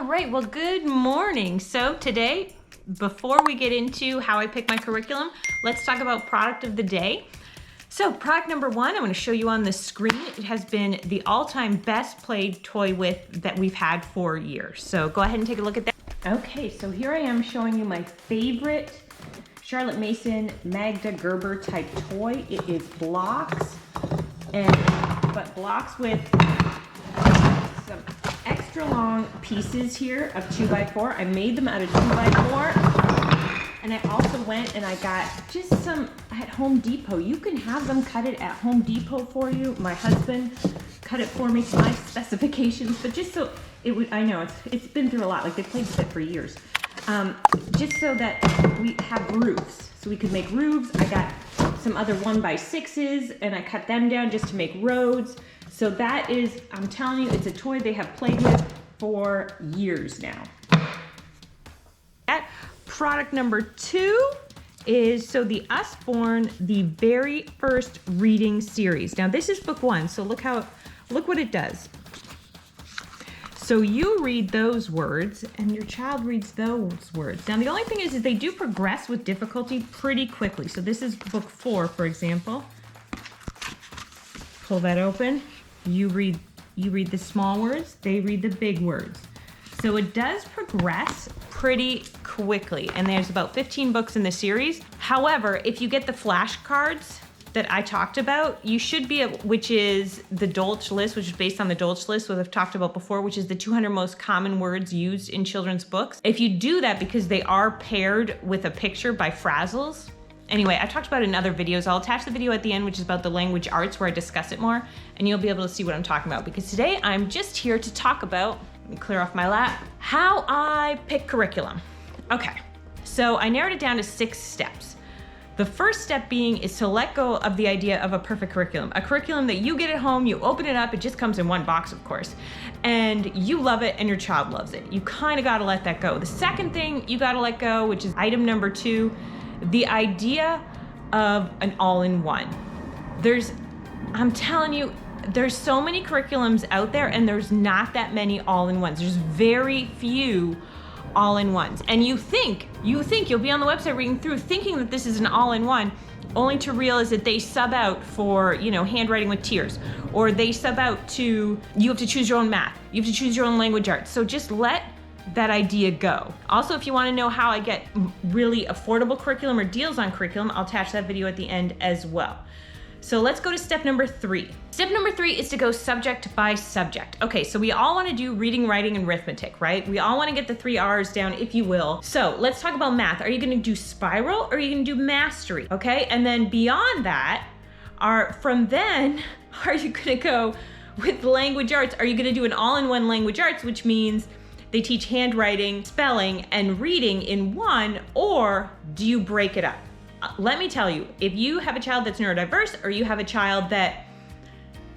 right, well, good morning. So today, before we get into how I pick my curriculum, let's talk about product of the day. So product number one, I'm going to show you on the screen. It has been the all-time best played toy with that we've had for years. So go ahead and take a look at that. Okay, so here I am showing you my favorite Charlotte Mason Magda Gerber type toy. It is blocks, but blocks with some extra long pieces here of 2x4. I made them out of 2x4, and I also went and I got just some at Home Depot. You can have them cut it at Home Depot for you. My husband cut it for me to my specifications, but just so it would, I know it's been through a lot, like they played with it for years. Just so that we have roofs, so we could make roofs. I got some other 1x6s and I cut them down just to make roads. So that is, I'm telling you, it's a toy they have played with for years now. Product number two is, so the Usborne, the very first reading series. Now this is book one, so look what it does. So you read those words and your child reads those words. Now the only thing is they do progress with difficulty pretty quickly. So this is book 4, for example. Pull that open. You read the small words, they read the big words. So it does progress pretty quickly, and there's about 15 books in the series. However, if you get the flashcards that I talked about, you should be, which is the Dolch list, which is based on the Dolch list, what I've talked about before, which is the 200 most common words used in children's books. If you do that, because they are paired with a picture by Frazzles. Anyway, I talked about it in other videos. I'll attach the video at the end, which is about the language arts, where I discuss it more, and you'll be able to see what I'm talking about. Because today I'm just here to talk about, let me clear off my lap, how I pick curriculum. Okay, so I narrowed it down to 6 steps. The first step being is to let go of the idea of a perfect curriculum. A curriculum that you get at home, you open it up, it just comes in one box, of course, and you love it and your child loves it. You kind of got to let that go. The second thing you got to let go, which is item number 2, the idea of an all-in-one. I'm telling you, there's so many curriculums out there and there's not that many all-in-ones. There's very few all-in-ones. And you think you'll be on the website reading through thinking that this is an all-in-one, only to realize that they sub out for, handwriting with tears, or they sub out to, you have to choose your own math, you have to choose your own language arts. So just let that idea go. Also, if you want to know how I get really affordable curriculum or deals on curriculum, I'll attach that video at the end as well. So let's go to step number 3. Step number 3 is to go subject by subject. Okay, so we all want to do reading, writing, and arithmetic, right? We all want to get the 3 R's down, if you will. So let's talk about math. Are you going to do spiral or are you going to do mastery? Okay, and then beyond that, are you going to go with language arts? Are you going to do an all-in-one language arts, which means they teach handwriting, spelling, and reading in one, or do you break it up? Let me tell you, if you have a child that's neurodiverse, or you have a child that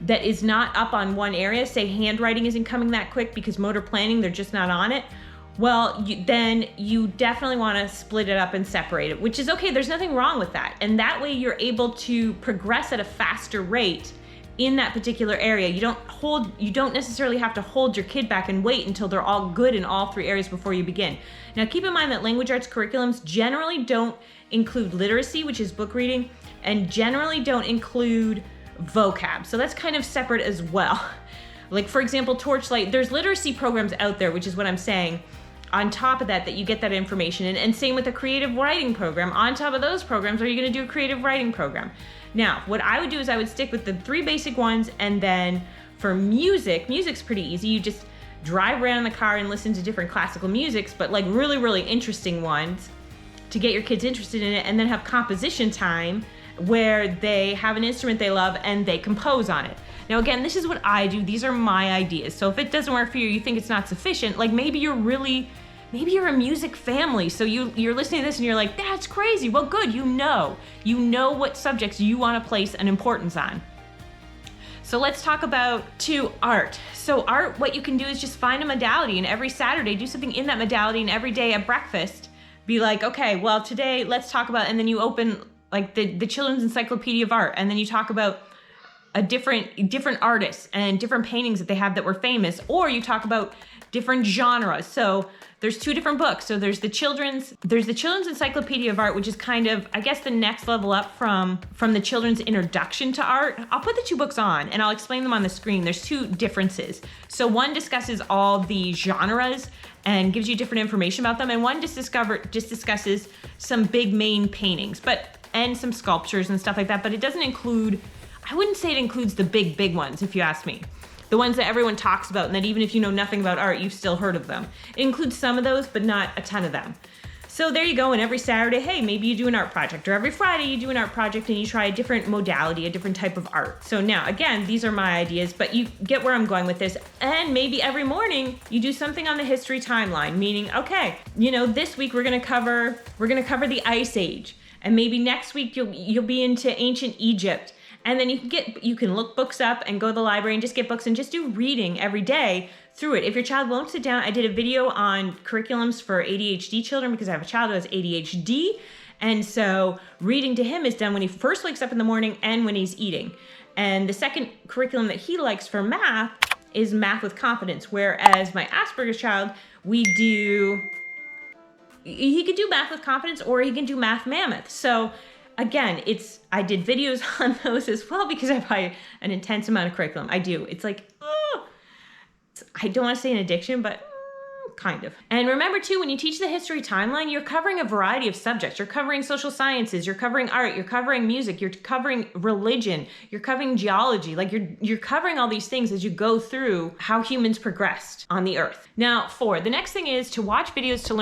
is not up on one area, say handwriting isn't coming that quick because motor planning, they're just not on it, well, then you definitely want to split it up and separate it, which is okay. There's nothing wrong with that. And that way you're able to progress at a faster rate in that particular area. You don't necessarily have to hold your kid back and wait until they're all good in all 3 areas before you begin. Now keep in mind that language arts curriculums generally don't include literacy, which is book reading, and generally don't include vocab. So that's kind of separate as well. Like for example, Torchlight, there's literacy programs out there, which is what I'm saying. On top of that you get that information. And same with a creative writing program. On top of those programs, are you going to do a creative writing program? Now, what I would do is I would stick with the 3 basic ones, and then for music's pretty easy. You just drive around in the car and listen to different classical musics, but like really, really interesting ones to get your kids interested in it, and then have composition time where they have an instrument they love and they compose on it. Now again, this is what I do. These are my ideas. So if it doesn't work for you, you think it's not sufficient, like maybe you're a music family, so you're listening to this and you're like, that's crazy. Well, good, you know what subjects you want to place an importance on. So let's talk about art. So art, what you can do is just find a modality, and every Saturday do something in that modality, and every day at breakfast be like, okay, well today let's talk about, and then you open like the Children's Encyclopedia of Art, and then you talk about a different artists and different paintings that they have that were famous, or you talk about different genres. So there's 2 different books. So there's the children's Encyclopedia of Art, which is kind of, I guess, the next level up from the children's introduction to art. I'll put the 2 books on and I'll explain them on the screen. There's 2 differences. So one discusses all the genres and gives you different information about them, and one just discusses some big main paintings, and some sculptures and stuff like that. But it doesn't include, I wouldn't say it includes the big ones, if you ask me. The ones that everyone talks about and that even if you know nothing about art, you've still heard of them. It includes some of those, but not a ton of them. So there you go, and every Saturday, hey, maybe you do an art project, or every Friday you do an art project and you try a different modality, a different type of art. So now, again, these are my ideas, but you get where I'm going with this. And maybe every morning you do something on the history timeline, meaning, okay, this week we're gonna cover the Ice Age, and maybe next week you'll be into ancient Egypt. And then you can look books up and go to the library and just get books and just do reading every day through it. If your child won't sit down, I did a video on curriculums for ADHD children because I have a child who has ADHD. And so reading to him is done when he first wakes up in the morning and when he's eating. And the second curriculum that he likes for math is Math with Confidence. Whereas my Asperger's child, he can do Math with Confidence or he can do Math Mammoth. So again, I did videos on those as well because I buy an intense amount of curriculum. I do. It's like, I don't want to say an addiction, but kind of. And remember too, when you teach the history timeline, you're covering a variety of subjects. You're covering social sciences, you're covering art, you're covering music, you're covering religion, you're covering geology. Like you're covering all these things as you go through how humans progressed on the earth. Now, the next thing is to watch videos to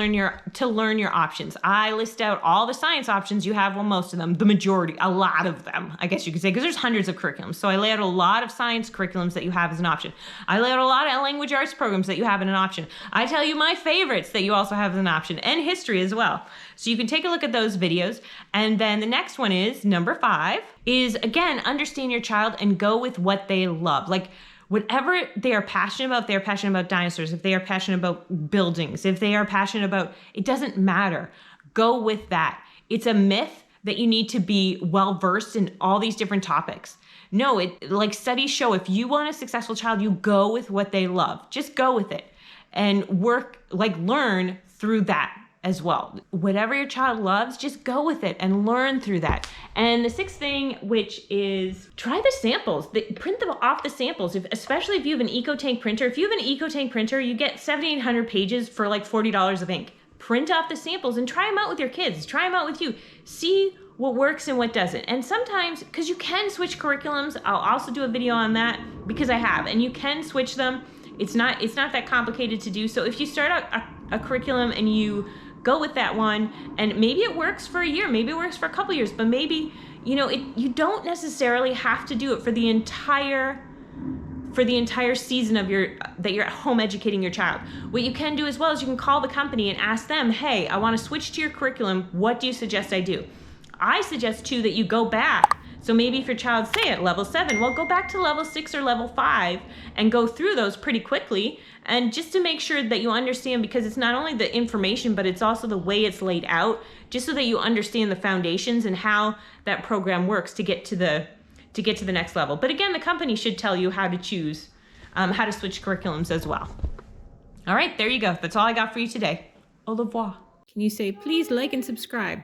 learn your options. I list out all the science options you have, well, most of them, the majority, a lot of them, I guess you could say, because there's hundreds of curriculums. So I lay out a lot of science curriculums that you have as an option. I lay out a lot of language arts programs that you have as an option. I tell you my favorites that you also have as an option, and history as well. So you can take a look at those videos. And then the next one is number 5 is, again, understand your child and go with what they love. Like whatever they are passionate about, if they are passionate about dinosaurs, if they are passionate about buildings, if they are passionate about, it doesn't matter. Go with that. It's a myth that you need to be well-versed in all these different topics. No, like studies show, if you want a successful child, you go with what they love. Just go with it and learn through that as well. Whatever your child loves, just go with it and learn through that. And the 6th thing, which is try the samples. Print them off the samples, especially if you have an EcoTank printer. If you have an EcoTank printer, you get 7,800 pages for like $40 of ink. Print off the samples and try them out with your kids. Try them out with you. See what works and what doesn't. And sometimes, because you can switch curriculums, I'll also do a video on that because I have, and you can switch them. It's not that complicated to do. So if you start out a curriculum and you go with that one, and maybe it works for a year, maybe it works for a couple years, but maybe, you don't necessarily have to do it for the entire season of that you're at home educating your child. What you can do as well is you can call the company and ask them, hey, I want to switch to your curriculum. What do you suggest I do? I suggest too that you go back. So maybe if your child's, say, at level 7, well, go back to level 6 or level 5 and go through those pretty quickly. And just to make sure that you understand, because it's not only the information, but it's also the way it's laid out, just so that you understand the foundations and how that program works to get to the next level. But again, the company should tell you how to choose, how to switch curriculums as well. All right, there you go. That's all I got for you today. Au revoir. Can you say, please like and subscribe?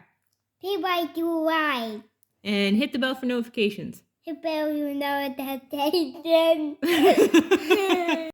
Please like you like. And hit the bell for notifications. Hit bell, you know, notification.